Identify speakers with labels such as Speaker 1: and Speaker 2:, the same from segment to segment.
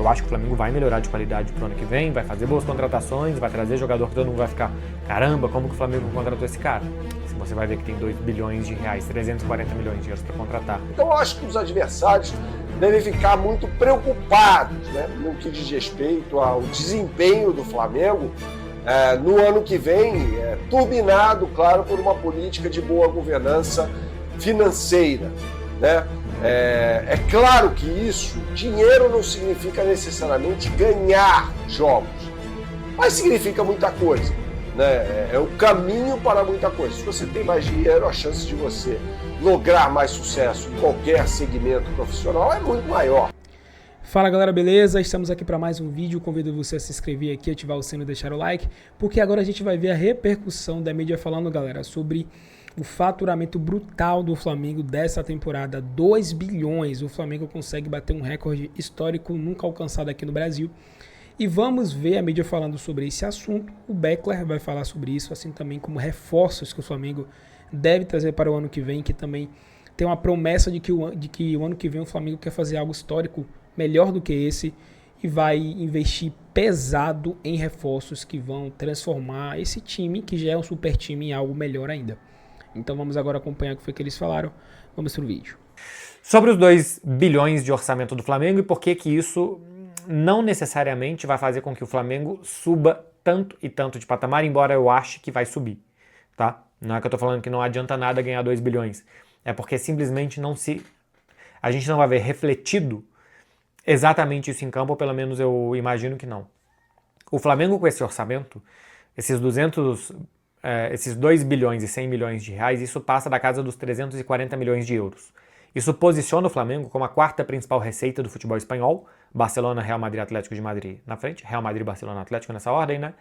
Speaker 1: Eu acho que o Flamengo vai melhorar de qualidade pro ano que vem, vai fazer boas contratações, vai trazer jogador que todo mundo vai ficar, caramba, como que o Flamengo contratou esse cara? Você vai ver que tem 2 bilhões de reais, 340 milhões de euros para contratar.
Speaker 2: Então eu acho que os adversários devem ficar muito preocupados, né, no que diz respeito ao desempenho do Flamengo no ano que vem, turbinado, claro, por uma política de boa governança financeira, né? É claro que dinheiro não significa necessariamente ganhar jogos, mas significa muita coisa, né? É o caminho para muita coisa. Se você tem mais dinheiro, a chance de você lograr mais sucesso em qualquer segmento profissional é muito maior.
Speaker 3: Fala galera, beleza? Estamos aqui para mais um vídeo. Convido você a se inscrever aqui, ativar o sino e deixar o like, porque agora a gente vai ver a repercussão da mídia falando, galera, sobre o faturamento brutal do Flamengo dessa temporada. 2 bilhões, o Flamengo consegue bater um recorde histórico nunca alcançado aqui no Brasil. E vamos ver a mídia falando sobre esse assunto. O Beckler vai falar sobre isso, assim também como reforços que o Flamengo deve trazer para o ano que vem, que também tem uma promessa de que o ano que vem o Flamengo quer fazer algo histórico melhor do que esse e vai investir pesado em reforços que vão transformar esse time, que já é um super time, em algo melhor ainda. Então vamos agora acompanhar o que foi que eles falaram. Vamos pro vídeo.
Speaker 1: Sobre os 2 bilhões de orçamento do Flamengo e por que isso não necessariamente vai fazer com que o Flamengo suba tanto e tanto de patamar, embora eu ache que vai subir, tá? Não é que eu tô falando que não adianta nada ganhar 2 bilhões. É porque simplesmente a gente não vai ver refletido exatamente isso em campo, ou pelo menos eu imagino que não. O Flamengo com esse orçamento, esses 2 bilhões e 100 milhões de reais, isso passa da casa dos 340 milhões de euros. Isso posiciona o Flamengo como a 4ª principal receita do futebol espanhol, Barcelona, Real Madrid, Atlético de Madrid na frente, Real Madrid, Barcelona, Atlético nessa ordem, né?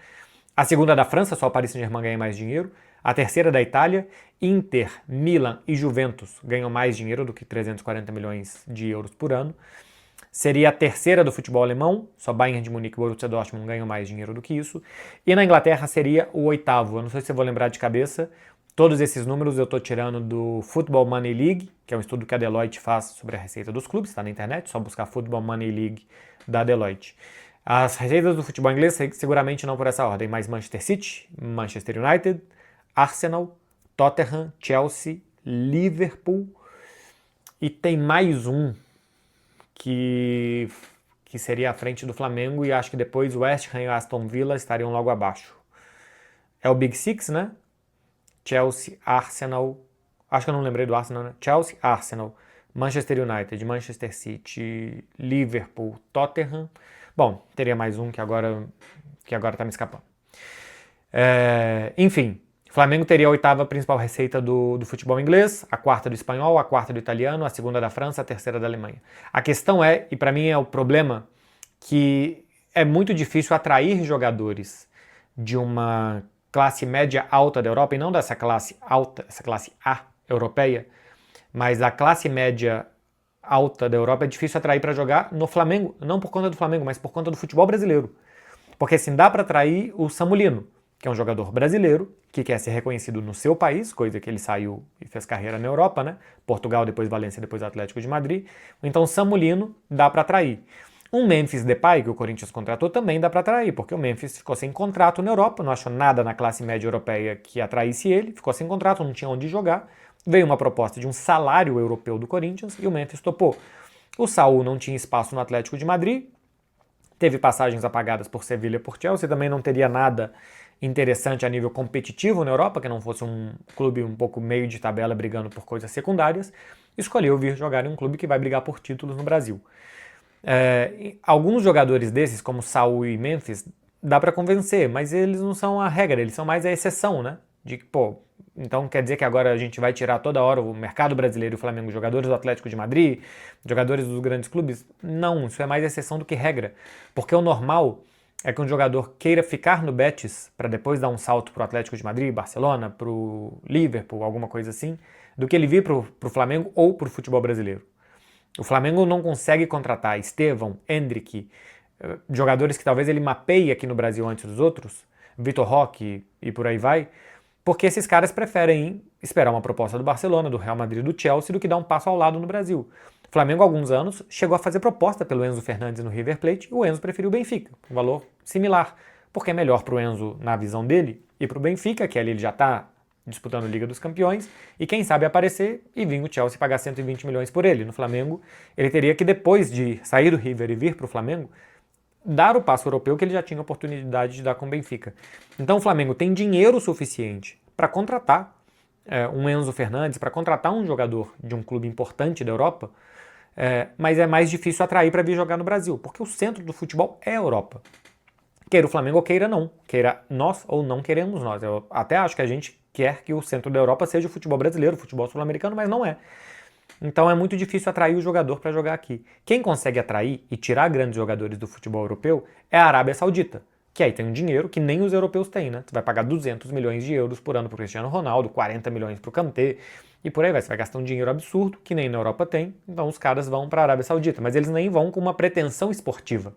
Speaker 1: A 2ª da França, só o Paris Saint-Germain ganha mais dinheiro. A 3ª da Itália, Inter, Milan e Juventus ganham mais dinheiro do que 340 milhões de euros por ano. Seria a 3ª do futebol alemão, só Bayern de Munique e Borussia Dortmund ganham mais dinheiro do que isso. E na Inglaterra seria o 8º, eu não sei se eu vou lembrar de cabeça. Todos esses números eu estou tirando do Football Money League, que é um estudo que a Deloitte faz sobre a receita dos clubes, está na internet, só buscar Football Money League da Deloitte. As receitas do futebol inglês seguramente não por essa ordem, mas Manchester City, Manchester United, Arsenal, Tottenham, Chelsea, Liverpool e tem mais um que seria à frente do Flamengo e acho que depois West Ham e Aston Villa estariam logo abaixo. É o Big Six, né? Chelsea, Arsenal, acho que eu não lembrei do Arsenal, né? Chelsea, Arsenal, Manchester United, Manchester City, Liverpool, Tottenham. Bom, teria mais um que agora tá me escapando. Enfim, o Flamengo teria a 8ª principal receita do futebol inglês, a 4ª do espanhol, a 4ª do italiano, a 2ª da França, a 3ª da Alemanha. A questão é, e para mim é o problema, que é muito difícil atrair jogadores de uma classe média alta da Europa, e não dessa classe alta, essa classe A europeia, mas a classe média alta da Europa é difícil atrair para jogar no Flamengo, não por conta do Flamengo, mas por conta do futebol brasileiro. Porque assim, dá para atrair o Samulino, que é um jogador brasileiro, que quer ser reconhecido no seu país, coisa que ele saiu e fez carreira na Europa, né? Portugal, depois Valência, depois Atlético de Madrid. Então Samulino dá para atrair. Um Memphis Depay, que o Corinthians contratou, também dá para atrair, porque o Memphis ficou sem contrato na Europa, não achou nada na classe média europeia que atraísse ele, ficou sem contrato, não tinha onde jogar. Veio uma proposta de um salário europeu do Corinthians e o Memphis topou. O Saúl não tinha espaço no Atlético de Madrid, teve passagens apagadas por Sevilha e por Chelsea, também não teria nada interessante a nível competitivo na Europa, que não fosse um clube um pouco meio de tabela brigando por coisas secundárias, escolheu vir jogar em um clube que vai brigar por títulos no Brasil. Alguns jogadores desses, como Saúl e Memphis, dá para convencer, mas eles não são a regra, eles são mais a exceção, né? De que, então quer dizer que agora a gente vai tirar toda hora o mercado brasileiro e o Flamengo, jogadores do Atlético de Madrid, jogadores dos grandes clubes? Não, isso é mais exceção do que regra, porque o normal é que um jogador queira ficar no Betis para depois dar um salto para o Atlético de Madrid, Barcelona, para o Liverpool, alguma coisa assim, do que ele vir para o Flamengo ou para o futebol brasileiro. O Flamengo não consegue contratar Estevão, Endrick, jogadores que talvez ele mapeie aqui no Brasil antes dos outros, Vitor Roque e por aí vai, porque esses caras preferem esperar uma proposta do Barcelona, do Real Madrid, do Chelsea, do que dar um passo ao lado no Brasil. Flamengo, há alguns anos, chegou a fazer proposta pelo Enzo Fernandes no River Plate e o Enzo preferiu o Benfica, um valor similar, porque é melhor para o Enzo na visão dele e para o Benfica, que ali ele já está disputando Liga dos Campeões, e quem sabe aparecer e vir o Chelsea pagar 120 milhões por ele. No Flamengo, ele teria que, depois de sair do River e vir para o Flamengo, dar o passo europeu que ele já tinha oportunidade de dar com o Benfica. Então o Flamengo tem dinheiro suficiente para contratar um Enzo Fernandes, para contratar um jogador de um clube importante da Europa, mas é mais difícil atrair para vir jogar no Brasil, porque o centro do futebol é a Europa. Queira o Flamengo ou queira não, queira nós ou não queremos nós. Eu até acho que a gente quer que o centro da Europa seja o futebol brasileiro, o futebol sul-americano, mas não é. Então é muito difícil atrair o jogador para jogar aqui. Quem consegue atrair e tirar grandes jogadores do futebol europeu é a Arábia Saudita, que aí tem um dinheiro que nem os europeus têm, né? Você vai pagar 200 milhões de euros por ano para o Cristiano Ronaldo, 40 milhões para o Kanté, e por aí vai. Você vai gastar um dinheiro absurdo, que nem na Europa tem, então os caras vão para a Arábia Saudita, mas eles nem vão com uma pretensão esportiva.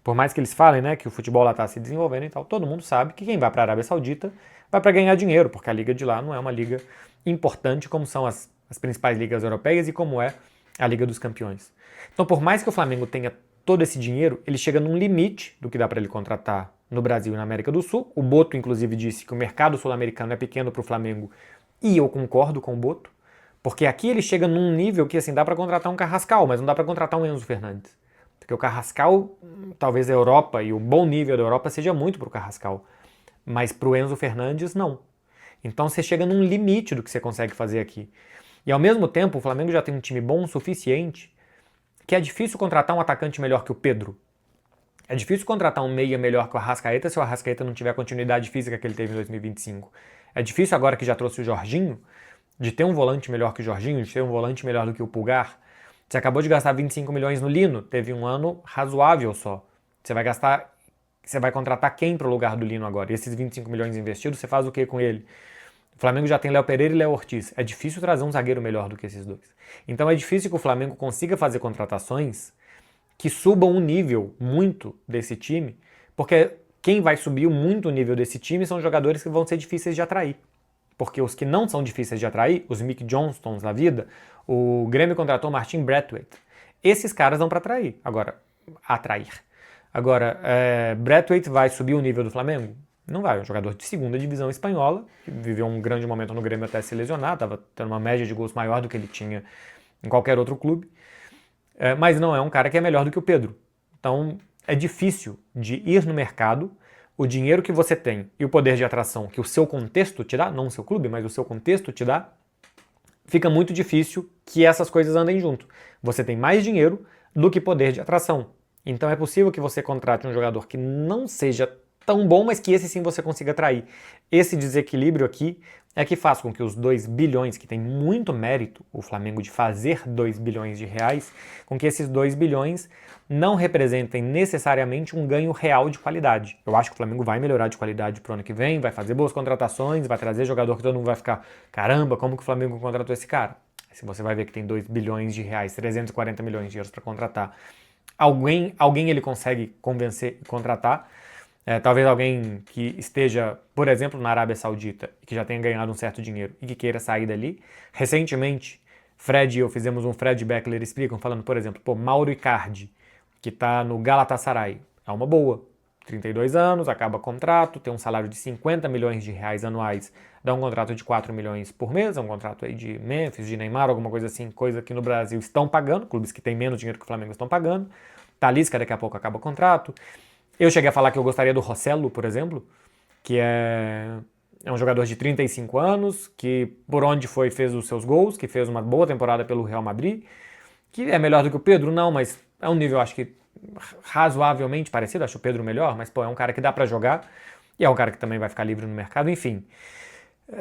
Speaker 1: Por mais que eles falem, né, que o futebol lá está se desenvolvendo e tal, todo mundo sabe que quem vai para a Arábia Saudita vai para ganhar dinheiro, porque a liga de lá não é uma liga importante como são as principais ligas europeias e como é a Liga dos Campeões. Então, por mais que o Flamengo tenha todo esse dinheiro, ele chega num limite do que dá para ele contratar no Brasil e na América do Sul. O Boto, inclusive, disse que o mercado sul-americano é pequeno para o Flamengo, e eu concordo com o Boto, porque aqui ele chega num nível que, assim, dá para contratar um Carrascal, mas não dá para contratar um Enzo Fernandes. Porque o Carrascal, talvez a Europa e o bom nível da Europa seja muito para o Carrascal, mas para o Enzo Fernandes, não. Então você chega num limite do que você consegue fazer aqui. E ao mesmo tempo, o Flamengo já tem um time bom o suficiente que é difícil contratar um atacante melhor que o Pedro. É difícil contratar um meia melhor que o Arrascaeta se o Arrascaeta não tiver a continuidade física que ele teve em 2025. É difícil agora que já trouxe o Jorginho, de ter um volante melhor que o Jorginho, de ter um volante melhor do que o Pulgar. Você acabou de gastar 25 milhões no Lino, teve um ano razoável só. Você vai contratar quem para o lugar do Lino agora? E esses 25 milhões investidos, você faz o que com ele? O Flamengo já tem Léo Pereira e Léo Ortiz. É difícil trazer um zagueiro melhor do que esses dois. Então é difícil que o Flamengo consiga fazer contratações que subam o nível muito desse time, porque quem vai subir muito o nível desse time são jogadores que vão ser difíceis de atrair. Porque os que não são difíceis de atrair, os Mick Johnstons da vida, o Grêmio contratou Martin Braithwaite. Esses caras dão para atrair. Atrair. Agora, Braithwaite vai subir o nível do Flamengo? Não vai, é um jogador de segunda divisão espanhola, que viveu um grande momento no Grêmio até se lesionar, estava tendo uma média de gols maior do que ele tinha em qualquer outro clube, mas não é um cara que é melhor do que o Pedro. Então é difícil de ir no mercado, o dinheiro que você tem e o poder de atração que o seu contexto te dá, não o seu clube, mas o seu contexto te dá, fica muito difícil que essas coisas andem junto. Você tem mais dinheiro do que poder de atração. Então é possível que você contrate um jogador que não seja tão bom, mas que esse sim você consiga atrair. Esse desequilíbrio aqui é que faz com que os 2 bilhões, que tem muito mérito o Flamengo de fazer 2 bilhões de reais, com que esses 2 bilhões não representem necessariamente um ganho real de qualidade. Eu acho que o Flamengo vai melhorar de qualidade pro ano que vem, vai fazer boas contratações, vai trazer jogador que todo mundo vai ficar, caramba, como que o Flamengo contratou esse cara? Se você vai ver que tem 2 bilhões de reais, 340 milhões de euros para contratar, alguém ele consegue convencer e contratar. Talvez alguém que esteja, por exemplo, na Arábia Saudita e que já tenha ganhado um certo dinheiro e que queira sair dali. Recentemente, Fred e eu fizemos um Fred Beckler Explicam, falando, por exemplo, Mauro Icardi, que está no Galatasaray. É uma boa. 32 anos, acaba contrato, tem um salário de 50 milhões de reais anuais, dá um contrato de 4 milhões por mês, é um contrato aí de Memphis, de Neymar, alguma coisa assim, coisa que no Brasil estão pagando, clubes que têm menos dinheiro que o Flamengo estão pagando. Talisca daqui a pouco acaba o contrato. Eu cheguei a falar que eu gostaria do Rossello, por exemplo, que é um jogador de 35 anos, que por onde foi fez os seus gols, que fez uma boa temporada pelo Real Madrid, que é melhor do que o Pedro, não, mas é um nível, acho que, razoavelmente parecido, acho o Pedro melhor, mas é um cara que dá pra jogar, e é um cara que também vai ficar livre no mercado, enfim.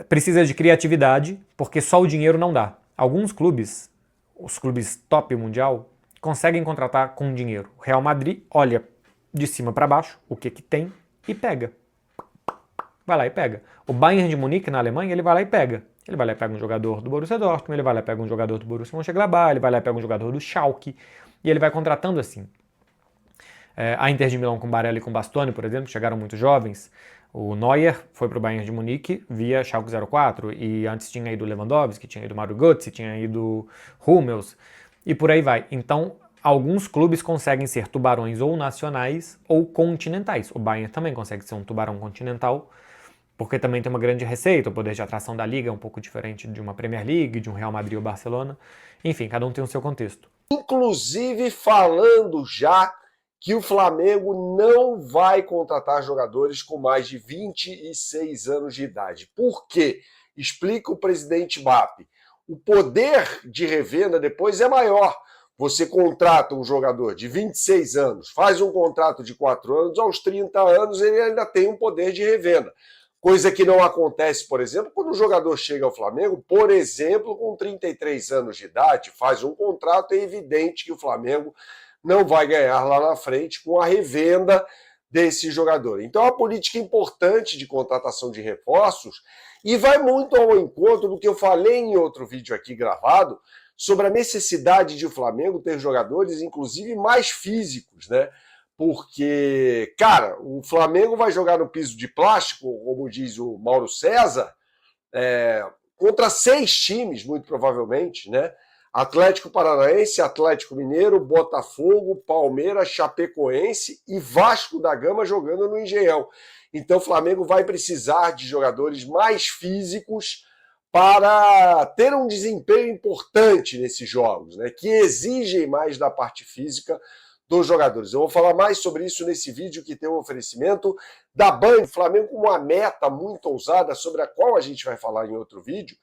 Speaker 1: Precisa de criatividade, porque só o dinheiro não dá. Alguns clubes, os clubes top mundial, conseguem contratar com dinheiro. O Real Madrid olha de cima para baixo, o que tem, e pega. Vai lá e pega. O Bayern de Munique, na Alemanha, ele vai lá e pega. Ele vai lá e pega um jogador do Borussia Dortmund, ele vai lá e pega um jogador do Borussia Mönchengladbach, ele vai lá e pega um jogador do Schalke, e ele vai contratando assim. A Inter de Milão com Barella e com Bastoni, por exemplo, chegaram muito jovens. O Neuer foi para o Bayern de Munique via Schalke 04, e antes tinha ido Lewandowski, tinha ido Mario Götze, tinha ido Hummels. e por aí vai. Então, alguns clubes conseguem ser tubarões ou nacionais ou continentais. O Bayern também consegue ser um tubarão continental, porque também tem uma grande receita, o poder de atração da liga é um pouco diferente de uma Premier League, de um Real Madrid ou Barcelona. Enfim, cada um tem o seu contexto.
Speaker 2: Inclusive falando já que o Flamengo não vai contratar jogadores com mais de 26 anos de idade. Por quê? Explica o presidente BAP. O poder de revenda depois é maior. Você contrata um jogador de 26 anos, faz um contrato de 4 anos, aos 30 anos ele ainda tem um poder de revenda. Coisa que não acontece, por exemplo, quando o jogador chega ao Flamengo, por exemplo, com 33 anos de idade, faz um contrato, é evidente que o Flamengo não vai ganhar lá na frente com a revenda desse jogador. Então, é uma política importante de contratação de reforços e vai muito ao encontro do que eu falei em outro vídeo aqui gravado sobre a necessidade de o Flamengo ter jogadores, inclusive, mais físicos, né? Porque, cara, o Flamengo vai jogar no piso de plástico, como diz o Mauro César, contra 6 times, muito provavelmente, né? Atlético Paranaense, Atlético Mineiro, Botafogo, Palmeiras, Chapecoense e Vasco da Gama jogando no Engenhão. Então o Flamengo vai precisar de jogadores mais físicos para ter um desempenho importante nesses jogos, né? Que exigem mais da parte física dos jogadores. Eu vou falar mais sobre isso nesse vídeo que tem um oferecimento da Band. O Flamengo com uma meta muito ousada, sobre a qual a gente vai falar em outro vídeo,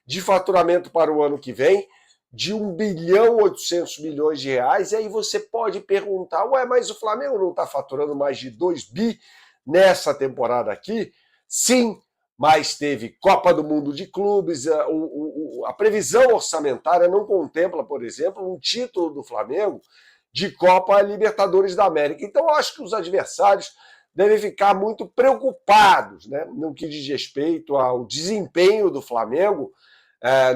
Speaker 2: de faturamento para o ano que vem, de 1 bilhão 800 milhões de reais. E aí você pode perguntar, ué, mas o Flamengo não está faturando mais de 2 bi nessa temporada aqui? Sim, mas teve Copa do Mundo de Clubes, a previsão orçamentária não contempla, por exemplo, um título do Flamengo de Copa Libertadores da América. Então, eu acho que os adversários devem ficar muito preocupados, né, no que diz respeito ao desempenho do Flamengo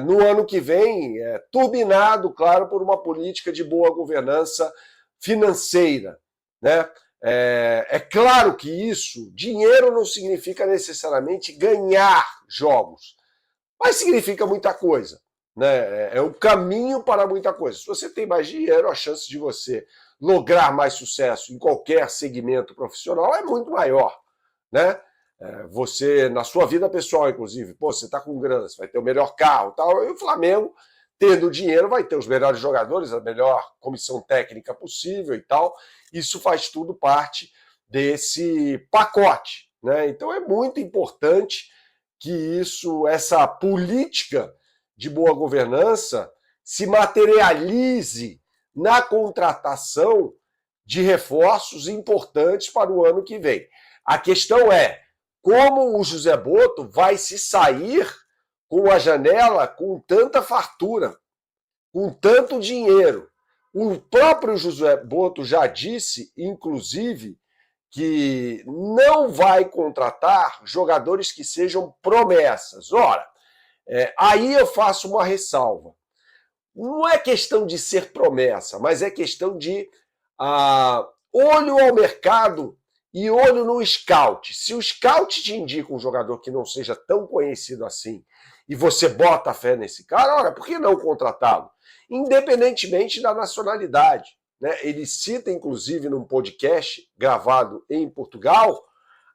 Speaker 2: no ano que vem, turbinado, claro, por uma política de boa governança financeira, né? É claro que isso, dinheiro não significa necessariamente ganhar jogos, mas significa muita coisa, né? É um caminho para muita coisa. Se você tem mais dinheiro, a chance de você lograr mais sucesso em qualquer segmento profissional é muito maior, né? Você, na sua vida pessoal, inclusive, você está com grana, você vai ter o melhor carro e tal, e o Flamengo, tendo dinheiro, vai ter os melhores jogadores, a melhor comissão técnica possível e tal. Isso faz tudo parte desse pacote, né? Então é muito importante que essa política de boa governança se materialize na contratação de reforços importantes para o ano que vem. A questão é como o José Botto vai se sair com a janela com tanta fartura, com tanto dinheiro. O próprio José Botto já disse, inclusive, que não vai contratar jogadores que sejam promessas. Ora, aí eu faço uma ressalva. Não é questão de ser promessa, mas é questão de olho ao mercado e olho no scout. Se o scout te indica um jogador que não seja tão conhecido assim e você bota a fé nesse cara, ora, por que não contratá-lo? Independentemente da nacionalidade, né? Ele cita, inclusive, num podcast gravado em Portugal,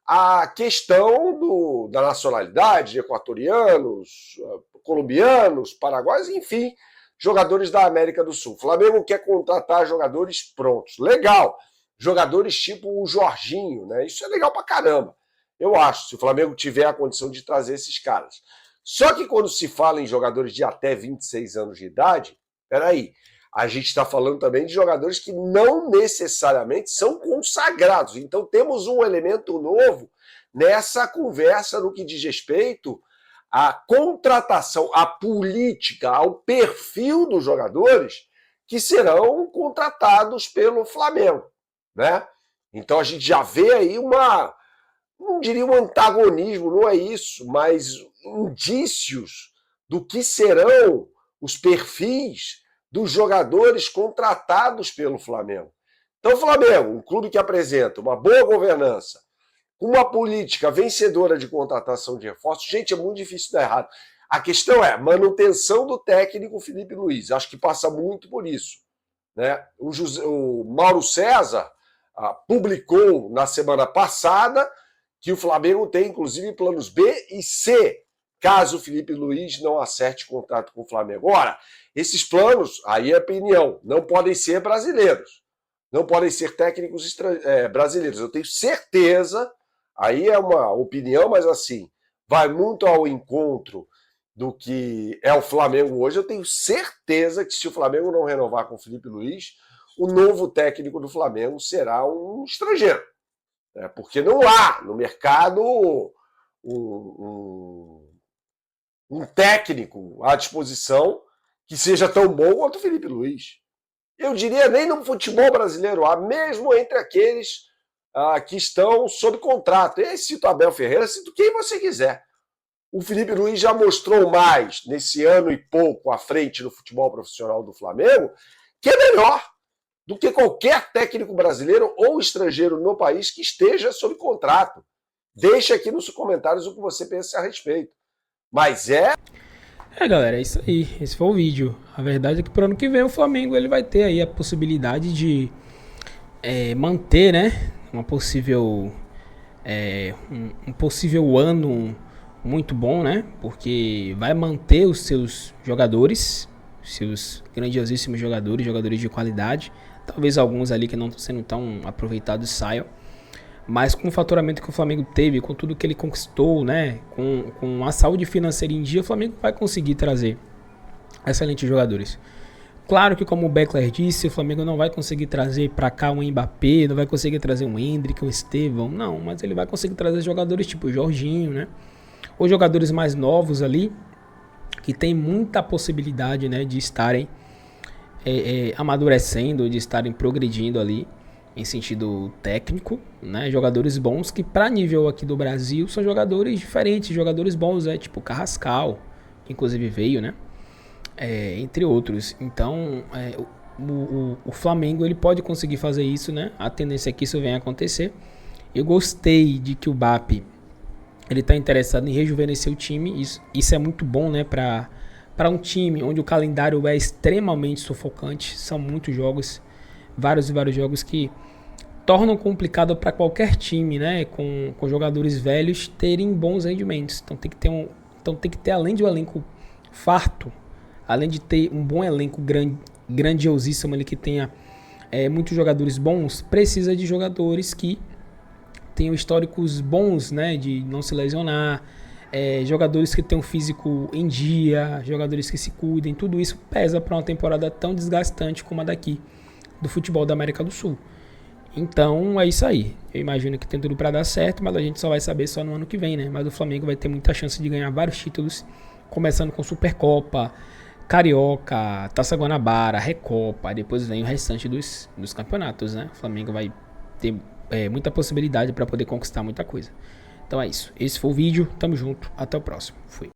Speaker 2: a questão da nacionalidade de equatorianos, colombianos, paraguaios, enfim, jogadores da América do Sul. O Flamengo quer contratar jogadores prontos. Legal. Jogadores tipo o Jorginho, né? Isso é legal pra caramba. Eu acho, se o Flamengo tiver a condição de trazer esses caras. Só que quando se fala em jogadores de até 26 anos de idade, peraí, a gente está falando também de jogadores que não necessariamente são consagrados. Então temos um elemento novo nessa conversa no que diz respeito à contratação, à política, ao perfil dos jogadores que serão contratados pelo Flamengo, né? Então a gente já vê aí não diria um antagonismo, não é isso, mas indícios do que serão os perfis dos jogadores contratados pelo Flamengo. Então o Flamengo, um clube que apresenta uma boa governança, uma política vencedora de contratação de reforços, gente, é muito difícil dar errado. A questão é manutenção do técnico Felipe Luiz. Acho que passa muito por isso, né? O Mauro César publicou na semana passada que o Flamengo tem, inclusive, planos B e C, caso o Felipe Luiz não acerte contrato com o Flamengo. Ora, esses planos, aí é opinião, não podem ser brasileiros. Não podem ser técnicos brasileiros. Eu tenho certeza, aí é uma opinião, mas assim, vai muito ao encontro do que é o Flamengo hoje. Eu tenho certeza que se o Flamengo não renovar com o Felipe Luiz, o novo técnico do Flamengo será um estrangeiro. Porque não há no mercado um técnico à disposição que seja tão bom quanto o Felipe Luiz. Eu diria nem no futebol brasileiro, mesmo entre aqueles que estão sob contrato. Eu cito Abel Ferreira, cito quem você quiser. O Felipe Luiz já mostrou mais nesse ano e pouco à frente do futebol profissional do Flamengo, que é melhor do que qualquer técnico brasileiro ou estrangeiro no país que esteja sob contrato. Deixe aqui nos comentários o que você pensa a respeito. Mas
Speaker 3: galera, é isso aí. Esse foi o vídeo. A verdade é que pro ano que vem o Flamengo ele vai ter aí a possibilidade de manter, né, uma possível um possível ano muito bom, né? Porque vai manter os seus jogadores, seus grandiosíssimos jogadores de qualidade. Talvez alguns ali que não estão sendo tão aproveitados saiam. Mas com o faturamento que o Flamengo teve, com tudo que ele conquistou, né? Com a saúde financeira em dia, o Flamengo vai conseguir trazer excelentes jogadores. Claro que, como o Beckler disse, o Flamengo não vai conseguir trazer para cá um Mbappé, não vai conseguir trazer um Endrick, um Estevão, não. Mas ele vai conseguir trazer jogadores tipo o Jorginho, né? Ou jogadores mais novos ali, que tem muita possibilidade, né, de estarem amadurecendo, de estarem progredindo ali em sentido técnico, né? Jogadores bons que para nível aqui do Brasil são jogadores diferentes, jogadores bons, tipo Carrascal, que inclusive veio, né? Entre outros. Então, o Flamengo ele pode conseguir fazer isso, né? A tendência é que isso venha a acontecer. Eu gostei de que o BAP ele está interessado em rejuvenescer o time. Isso é muito bom, né? Para um time onde o calendário é extremamente sufocante. São muitos jogos, vários e vários jogos que tornam complicado para qualquer time, né? Com jogadores velhos terem bons rendimentos. Então tem que ter além de um elenco farto, além de ter um bom elenco grandiosíssimo ali que tenha muitos jogadores bons, precisa de jogadores que tenham históricos bons, né, de não se lesionar, jogadores que tenham físico em dia, jogadores que se cuidem, tudo isso pesa para uma temporada tão desgastante como a daqui, do futebol da América do Sul. Então é isso aí, eu imagino que tem tudo para dar certo, mas a gente só vai saber só no ano que vem, né, mas o Flamengo vai ter muita chance de ganhar vários títulos, começando com Supercopa, Carioca, Taça Guanabara, Recopa, depois vem o restante dos campeonatos, né, o Flamengo vai ter muita possibilidade para poder conquistar muita coisa. Então é isso. Esse foi o vídeo. Tamo junto. Até o próximo. Fui.